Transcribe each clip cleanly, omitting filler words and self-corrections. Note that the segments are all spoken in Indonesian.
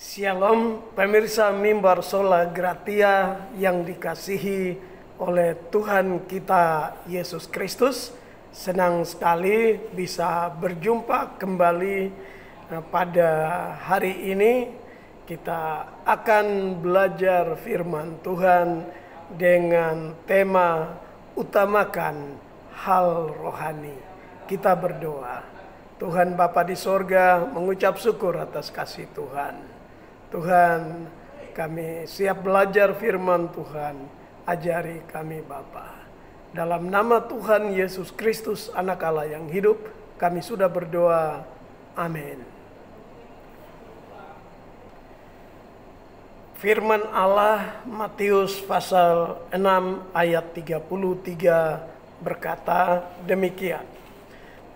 Shalom pemirsa Mimbar Sola Gratia yang dikasihi oleh Tuhan kita Yesus Kristus. Senang sekali bisa berjumpa kembali pada hari ini. Kita akan belajar firman Tuhan dengan tema utamakan hal rohani. Kita berdoa. Tuhan Bapa di sorga, mengucap syukur atas kasih Tuhan. Tuhan, kami siap belajar firman Tuhan. Ajari kami Bapa. Dalam nama Tuhan Yesus Kristus, Anak Allah yang hidup, kami sudah berdoa. Amin. Firman Allah Matius pasal 6 ayat 33 berkata demikian.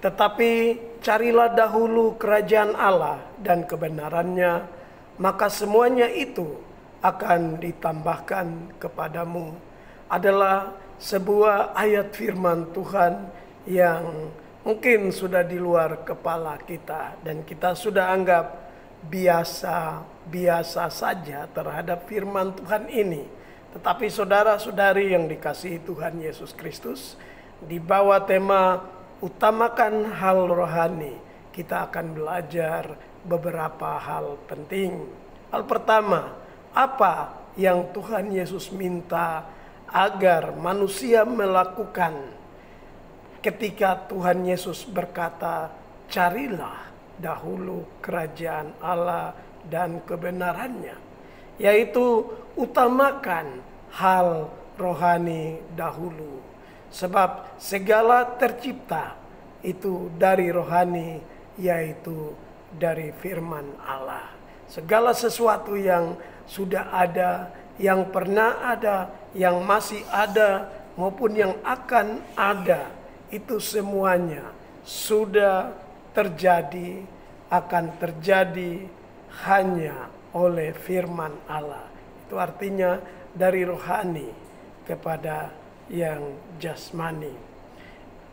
Tetapi carilah dahulu kerajaan Allah dan kebenarannya, maka semuanya itu akan ditambahkan kepadamu. Adalah sebuah ayat firman Tuhan yang mungkin sudah di luar kepala kita dan kita sudah anggap biasa saja terhadap firman Tuhan ini. Tetapi saudara-saudari yang dikasihi Tuhan Yesus Kristus, di bawah tema utamakan hal rohani, kita akan belajar beberapa hal penting. Hal pertama, apa yang Tuhan Yesus minta agar manusia melakukan ketika Tuhan Yesus berkata, carilah dahulu kerajaan Allah dan kebenarannya, yaitu utamakan hal rohani dahulu. Sebab segala tercipta itu dari rohani, yaitu dari firman Allah. Segala sesuatu yang sudah ada, yang pernah ada, yang masih ada, maupun yang akan ada, itu semuanya sudah terjadi, akan terjadi hanya oleh firman Allah. Itu artinya dari rohani kepada yang jasmani.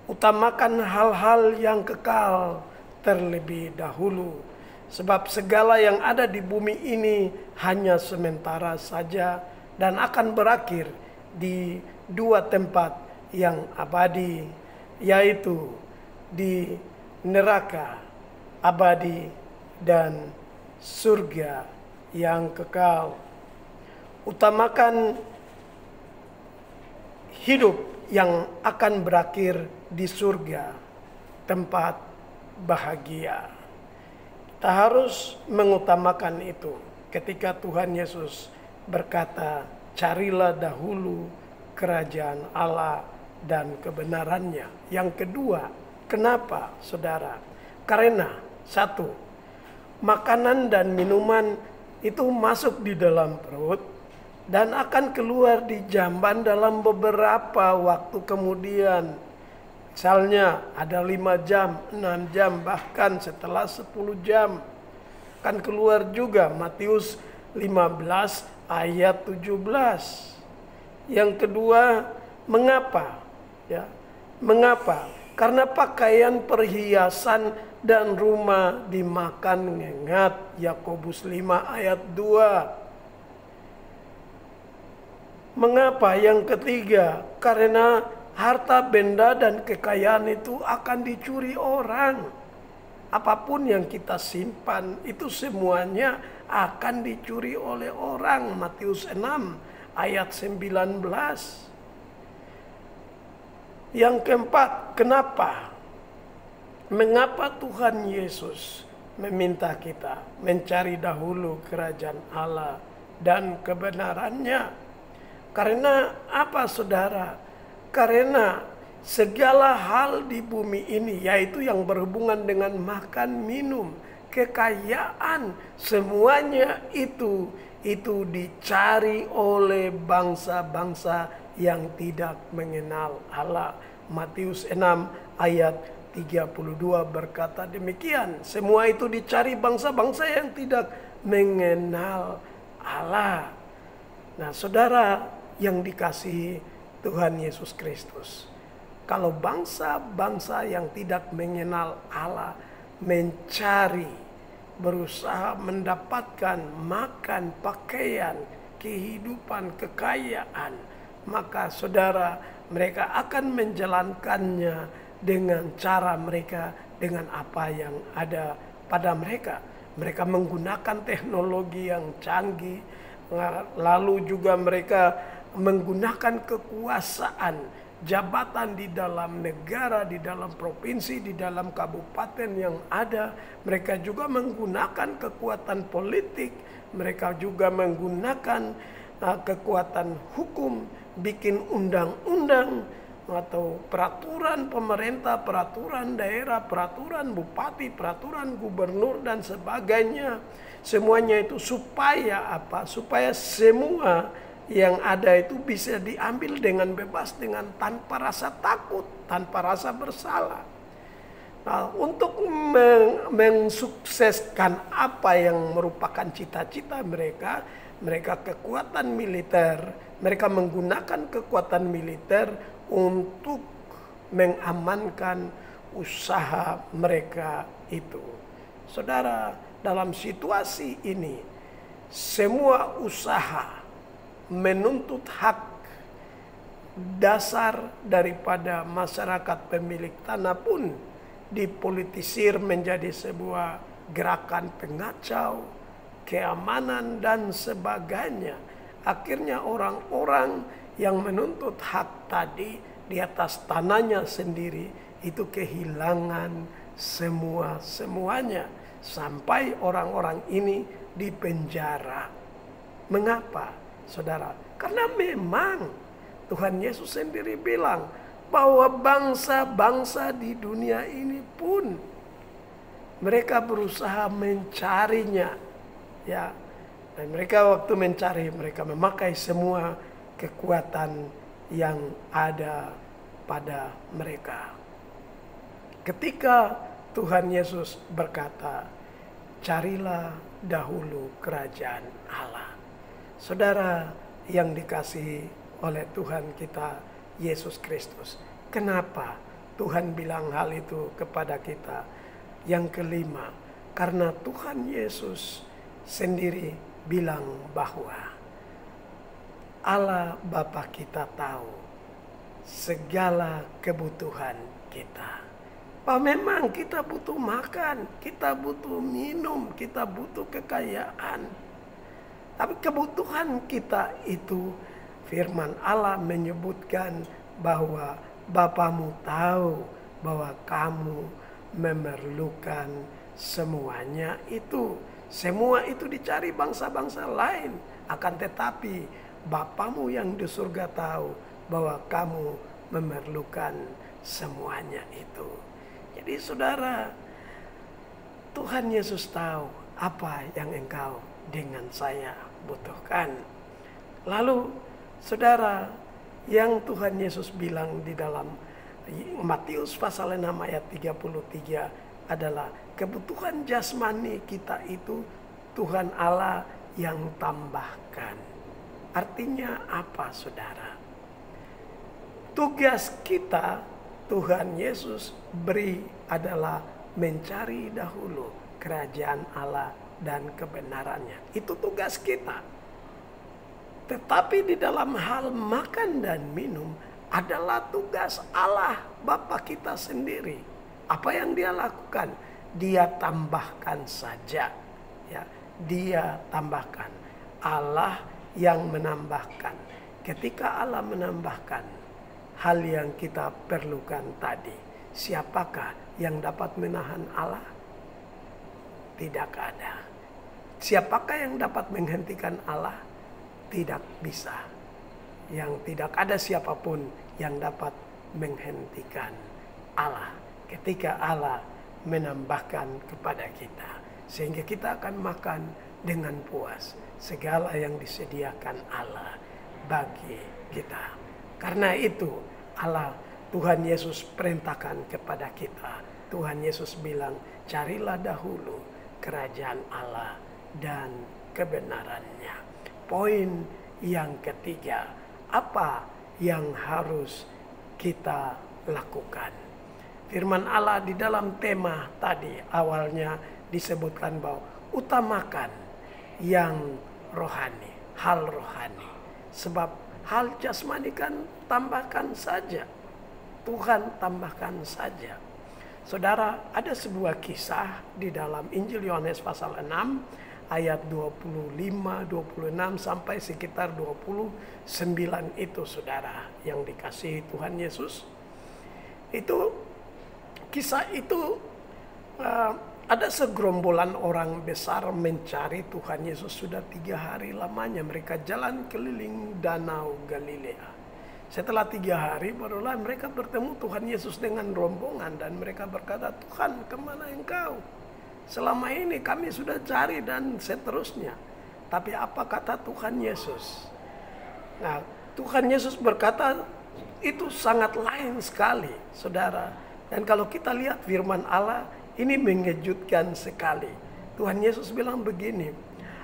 Utamakan hal-hal yang kekal terlebih dahulu, sebab segala yang ada di bumi ini hanya sementara saja dan akan berakhir di dua tempat yang abadi, yaitu di neraka abadi dan surga yang kekal. Utamakan hidup yang akan berakhir di surga, tempat bahagia. Kita harus mengutamakan itu ketika Tuhan Yesus berkata, carilah dahulu kerajaan Allah dan kebenarannya. Yang kedua, kenapa saudara? Karena satu, makanan dan minuman itu masuk di dalam perut dan akan keluar di jamban dalam beberapa waktu kemudian. Misalnya ada 5 jam, 6 jam, bahkan setelah 10 jam. Akan keluar juga Matius 15 ayat 17. Yang kedua, mengapa? Ya, mengapa? Karena pakaian, perhiasan, dan rumah dimakan ngengat. Yakobus 5 ayat 2. Mengapa? Yang ketiga, karena harta benda dan kekayaan itu akan dicuri orang. Apapun yang kita simpan itu semuanya akan dicuri oleh orang. Matius 6 ayat 19. Yang keempat, kenapa? Mengapa Tuhan Yesus meminta kita mencari dahulu kerajaan Allah dan kebenarannya? Karena apa saudara? Karena segala hal di bumi ini, yaitu yang berhubungan dengan makan, minum, kekayaan, semuanya itu dicari oleh bangsa-bangsa yang tidak mengenal Allah. Matius 6 ayat 32 berkata demikian. Semua itu dicari bangsa-bangsa yang tidak mengenal Allah. Nah, saudara yang dikasihi Tuhan Yesus Kristus, kalau bangsa-bangsa yang tidak mengenal Allah mencari berusaha mendapatkan makan, pakaian, kehidupan, kekayaan, maka saudara, mereka akan menjalankannya dengan cara mereka, dengan apa yang ada pada mereka. Mereka menggunakan teknologi yang canggih, lalu juga mereka menggunakan kekuasaan, jabatan di dalam negara, di dalam provinsi, di dalam kabupaten yang ada. Mereka juga menggunakan kekuatan politik, mereka juga menggunakan kekuatan hukum, bikin undang-undang atau peraturan pemerintah, peraturan daerah, peraturan bupati, peraturan gubernur dan sebagainya. Semuanya itu supaya apa? Supaya semua yang ada itu bisa diambil dengan bebas, dengan tanpa rasa takut, tanpa rasa bersalah. Nah, untuk mensukseskan apa yang merupakan cita-cita mereka, mereka kekuatan militer, mereka menggunakan kekuatan militer untuk mengamankan usaha mereka itu. Saudara, dalam situasi ini, semua usaha menuntut hak dasar daripada masyarakat pemilik tanah pun dipolitisir menjadi sebuah gerakan pengacau, keamanan dan sebagainya. Akhirnya orang-orang yang menuntut hak tadi di atas tanahnya sendiri itu kehilangan semuanya, sampai orang-orang ini dipenjara. Mengapa, saudara? Karena memang Tuhan Yesus sendiri bilang bahwa bangsa-bangsa di dunia ini pun mereka berusaha mencarinya, ya. Dan mereka waktu mencari, mereka memakai semua kekuatan yang ada pada mereka. Ketika Tuhan Yesus berkata, carilah dahulu kerajaan Allah. Saudara yang dikasihi oleh Tuhan kita Yesus Kristus, kenapa Tuhan bilang hal itu kepada kita? Yang kelima, karena Tuhan Yesus sendiri bilang bahwa Allah Bapa kita tahu segala kebutuhan kita. Bahwa memang kita butuh makan, kita butuh minum, kita butuh kekayaan. Tapi kebutuhan kita itu, firman Allah menyebutkan bahwa Bapamu tahu bahwa kamu memerlukan semuanya itu. Semua itu dicari bangsa-bangsa lain. Akan tetapi Bapamu yang di surga tahu bahwa kamu memerlukan semuanya itu. Jadi saudara, Tuhan Yesus tahu apa yang engkau dengan saya butuhkan. Lalu saudara, yang Tuhan Yesus bilang di dalam Matius pasal 6 ayat 33 adalah kebutuhan jasmani kita itu Tuhan Allah yang tambahkan. Artinya apa, saudara? Tugas kita Tuhan Yesus beri adalah mencari dahulu kerajaan Allah dan kebenarannya. Itu tugas kita. Tetapi di dalam hal makan dan minum adalah tugas Allah Bapa kita sendiri. Apa yang Dia lakukan? Dia tambahkan saja. Ya, Dia tambahkan. Allah yang menambahkan. Ketika Allah menambahkan hal yang kita perlukan tadi, siapakah yang dapat menahan Allah? Tidak ada. Siapakah yang dapat menghentikan Allah? Tidak bisa. Yang tidak ada siapapun yang dapat menghentikan Allah ketika Allah menambahkan kepada kita, sehingga kita akan makan dengan puas segala yang disediakan Allah bagi kita. Karena itu Allah, Tuhan Yesus perintahkan kepada kita. Tuhan Yesus bilang, carilah dahulu kerajaan Allah dan kebenarannya. Poin yang ketiga, apa yang harus kita lakukan? Firman Allah di dalam tema tadi awalnya disebutkan bahwa utamakan yang rohani, hal rohani. Sebab hal jasmani kan tambahkan saja. Tuhan tambahkan saja. Saudara, ada sebuah kisah di dalam Injil Yohanes pasal 6 ayat 25, 26 sampai sekitar 29 itu, saudara yang dikasihi Tuhan Yesus. Itu kisah itu ada segerombolan orang besar mencari Tuhan Yesus sudah 3 hari lamanya. Mereka jalan keliling danau Galilea. Setelah 3 hari barulah mereka bertemu Tuhan Yesus dengan rombongan. Dan mereka berkata, Tuhan, kemana engkau? Selama ini kami sudah cari dan seterusnya. Tapi apa kata Tuhan Yesus? Nah, Tuhan Yesus berkata itu sangat lain sekali, saudara. Dan kalau kita lihat firman Allah, ini mengejutkan sekali. Tuhan Yesus bilang begini,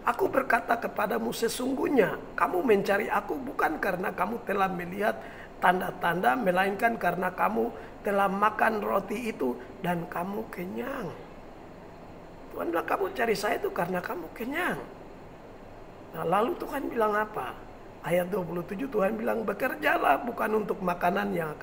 aku berkata kepadamu sesungguhnya kamu mencari aku bukan karena kamu telah melihat tanda-tanda, melainkan karena kamu telah makan roti itu dan kamu kenyang. Tuhan bilang kamu cari saya itu karena kamu kenyang. Nah, lalu Tuhan bilang apa? Ayat 27 Tuhan bilang, bekerjalah bukan untuk makanan yang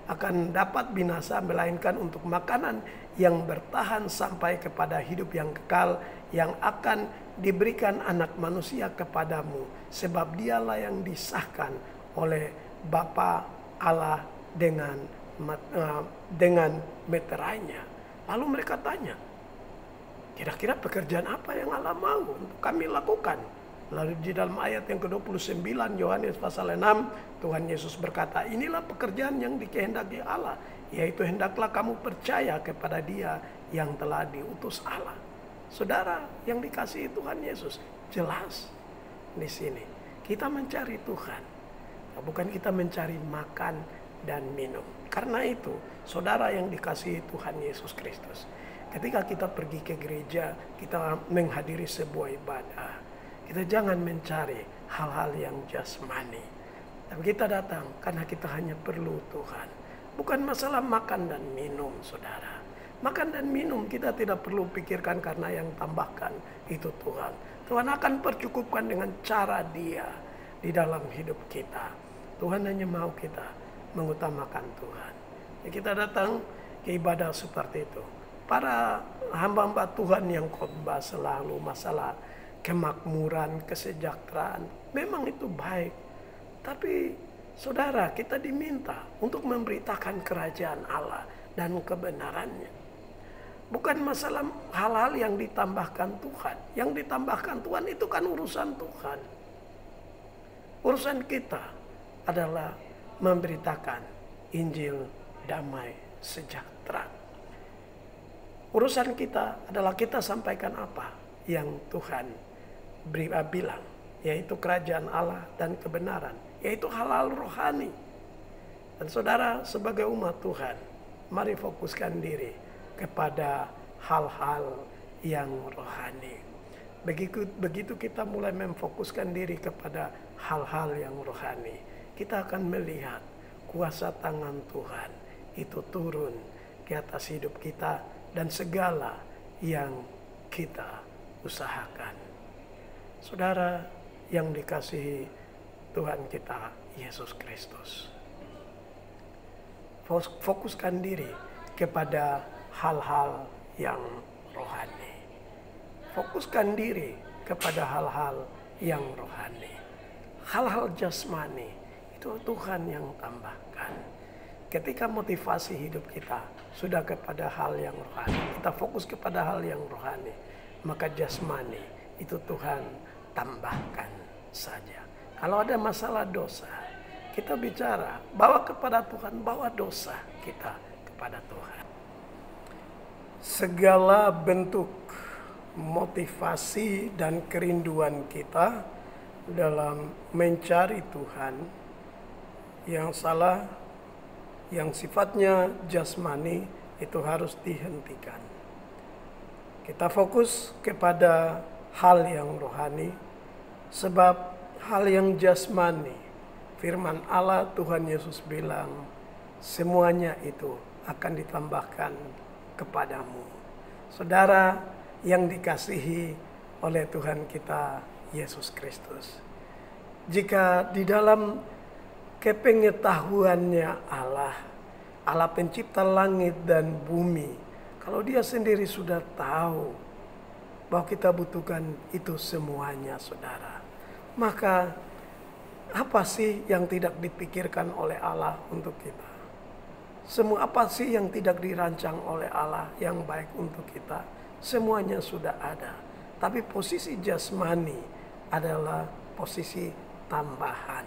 akan dapat binasa, melainkan untuk makanan yang bertahan sampai kepada hidup yang kekal, yang akan diberikan anak manusia kepadamu, sebab dialah yang disahkan oleh Bapa Allah dengan meterainya. Lalu mereka tanya, kira-kira pekerjaan apa yang Allah mau untuk kami lakukan? Lalu di dalam ayat yang ke-29 Yohanes pasal 6, Tuhan Yesus berkata, inilah pekerjaan yang dikehendaki Allah, yaitu hendaklah kamu percaya kepada Dia yang telah diutus Allah. Saudara yang dikasihi Tuhan Yesus, jelas di sini kita mencari Tuhan, bukan kita mencari makan dan minum. Karena itu, saudara yang dikasihi Tuhan Yesus Kristus, ketika kita pergi ke gereja, kita menghadiri sebuah ibadah, kita jangan mencari hal-hal yang jasmani. Tapi kita datang karena kita hanya perlu Tuhan. Bukan masalah makan dan minum, saudara. Makan dan minum kita tidak perlu pikirkan karena yang tambahkan itu Tuhan. Tuhan akan percukupkan dengan cara Dia di dalam hidup kita. Tuhan hanya mau kita mengutamakan Tuhan. Ya, kita datang ke ibadah seperti itu. Para hamba-hamba Tuhan yang khotbah selalu masalah kemakmuran, kesejahteraan, memang itu baik. Tapi saudara, kita diminta untuk memberitakan kerajaan Allah dan kebenarannya. Bukan masalah hal-hal yang ditambahkan Tuhan. Yang ditambahkan Tuhan itu kan urusan Tuhan. Urusan kita adalah memberitakan Injil damai sejahtera. Urusan kita adalah kita sampaikan apa yang Tuhan bilang, yaitu kerajaan Allah dan kebenaran, yaitu hal-hal rohani. Dan saudara, sebagai umat Tuhan, mari fokuskan diri kepada hal-hal yang rohani. Begitu kita mulai memfokuskan diri kepada hal-hal yang rohani, kita akan melihat kuasa tangan Tuhan itu turun ke atas hidup kita dan segala yang kita usahakan. Saudara yang dikasihi Tuhan kita Yesus Kristus, fokuskan diri kepada hal-hal yang rohani. Fokuskan diri kepada hal-hal yang rohani. Hal-hal jasmani itu Tuhan yang tambahkan. Ketika motivasi hidup kita sudah kepada hal yang rohani, kita fokus kepada hal yang rohani, maka jasmani itu Tuhan tambahkan saja. Kalau ada masalah dosa, kita bicara, bawa kepada Tuhan, bawa dosa kita kepada Tuhan. Segala bentuk motivasi dan kerinduan kita dalam mencari Tuhan yang salah, yang sifatnya jasmani, itu harus dihentikan. Kita fokus kepada hal yang rohani, sebab hal yang jasmani, firman Allah Tuhan Yesus bilang, semuanya itu akan ditambahkan kepadamu. Saudara, yang dikasihi oleh Tuhan kita Yesus Kristus. Jika di dalam kepengetahuannya Allah, Allah pencipta langit dan bumi, kalau dia sendiri sudah tahu bahwa kita butuhkan itu semuanya, saudara, maka apa sih yang tidak dipikirkan oleh Allah untuk kita? Semua apa sih yang tidak dirancang oleh Allah yang baik untuk kita? Semuanya sudah ada. Tapi posisi jasmani adalah posisi tambahan.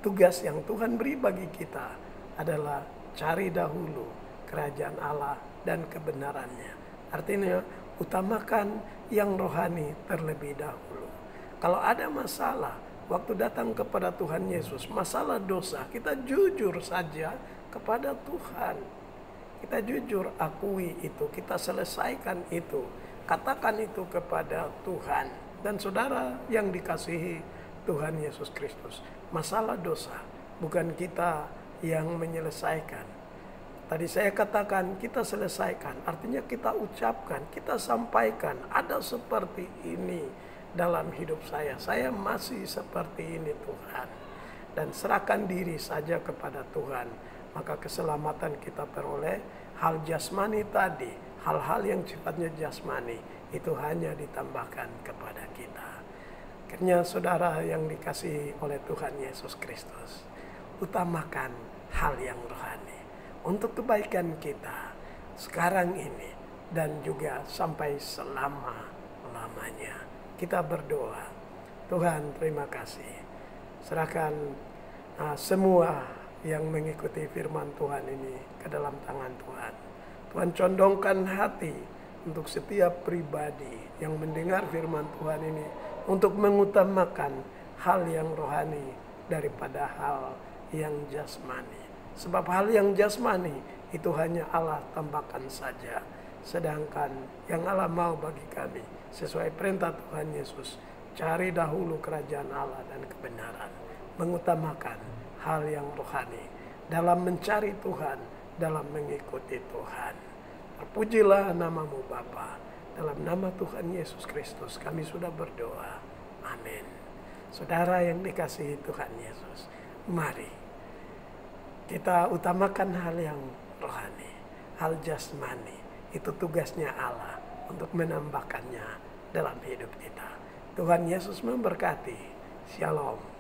Tugas yang Tuhan beri bagi kita adalah cari dahulu kerajaan Allah dan kebenarannya. Artinya utamakan yang rohani terlebih dahulu. Kalau ada masalah, waktu datang kepada Tuhan Yesus, masalah dosa, kita jujur saja kepada Tuhan. Kita jujur akui itu, kita selesaikan itu, katakan itu kepada Tuhan. Dan saudara yang dikasihi Tuhan Yesus Kristus, masalah dosa bukan kita yang menyelesaikan. Tadi saya katakan kita selesaikan, artinya kita ucapkan, kita sampaikan, ada seperti ini dalam hidup saya masih seperti ini Tuhan. Dan serahkan diri saja kepada Tuhan, maka keselamatan kita peroleh. Hal jasmani tadi, hal-hal yang sifatnya jasmani, itu hanya ditambahkan kepada kita. Akhirnya saudara yang dikasihi oleh Tuhan Yesus Kristus, utamakan hal yang rohani untuk kebaikan kita sekarang ini dan juga sampai selama-lamanya. Kita berdoa, Tuhan terima kasih. Serahkan semua yang mengikuti firman Tuhan ini ke dalam tangan Tuhan. Tuhan condongkan hati untuk setiap pribadi yang mendengar firman Tuhan ini untuk mengutamakan hal yang rohani daripada hal yang jasmani. Sebab hal yang jasmani itu hanya Allah tambahkan saja. Sedangkan yang Allah mau bagi kami sesuai perintah Tuhan Yesus, cari dahulu kerajaan Allah dan kebenaran. Mengutamakan hal yang rohani dalam mencari Tuhan, dalam mengikuti Tuhan. Terpujilah namamu Bapa. Dalam nama Tuhan Yesus Kristus kami sudah berdoa. Amin. Saudara yang dikasihi Tuhan Yesus, mari kita utamakan hal yang rohani, hal jasmani. Itu tugasnya Allah untuk menambahkannya dalam hidup kita. Tuhan Yesus memberkati. Shalom.